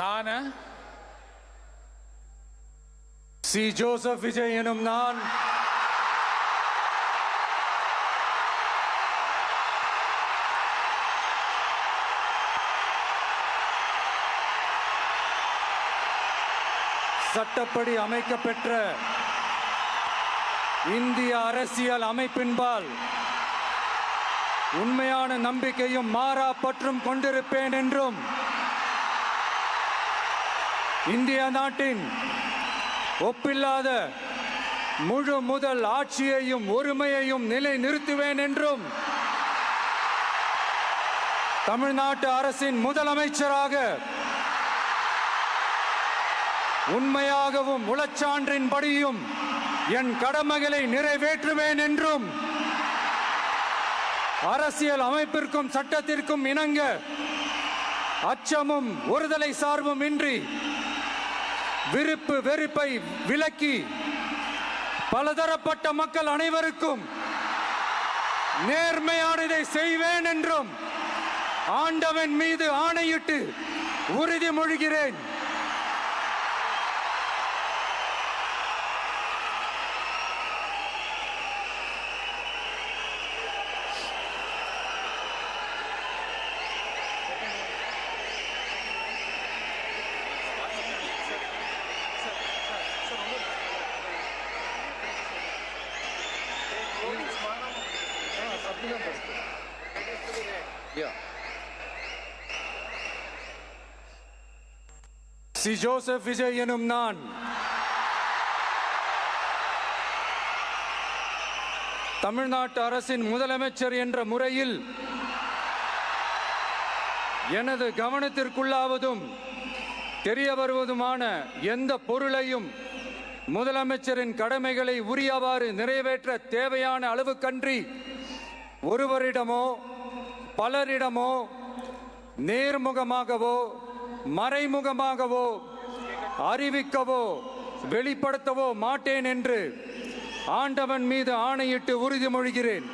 நான் C. Joseph Vijay எனும் நான் சட்டப்படி அமைக்கப்பெற்ற இந்திய அரசியல் அமைப்பின்பால் உண்மையான நம்பிக்கையும் மாறா பற்றும் கொண்டிருப்பேன் என்றும் இந்திய நாட்டின் ஒப்பில்லாத முழு முதல் ஆட்சியையும் ஒருமையையும் நிலை நிறுத்துவேன் என்றும் தமிழ்நாட்டு அரசின் முதலமைச்சராக உண்மையாகவும் உளச்சான்றின்படியும் என் கடமைகளை நிறைவேற்றுவேன் என்றும் அரசியல் அமைப்பிற்கும் சட்டத்திற்கும் இணங்க அச்சமும் ஒருதலை சார்பும் இன்றி விருப்பு வெறுப்பை விலக்கி பலதரப்பட்ட மக்கள் அனைவருக்கும் நேர்மையானதை செய்வேன் என்றும் ஆண்டவன் மீது ஆணையிட்டு உறுதிமொழிகிறேன். சி. ஜோசப் விஜய் எனும் நான் தமிழ்நாட்டு அரசின் முதலமைச்சர் என்ற முறையில் எனது கவனத்திற்குள்ளாவதும் தெரிய வருவதுமான எந்த பொருளையும் முதலமைச்சரின் கடமைகளை உரியவாறு நிறைவேற்ற தேவையான அளவுக்கன்றி ஒருவரிடமோ பலரிடமோ நேர்முகமாகவோ மறைமுகமாகவோ அறிவிக்கவோ வெளிப்படுத்தவோ மாட்டேன் என்று ஆண்டவன் மீது ஆணையிட்டு உறுதிமொழிகிறேன்.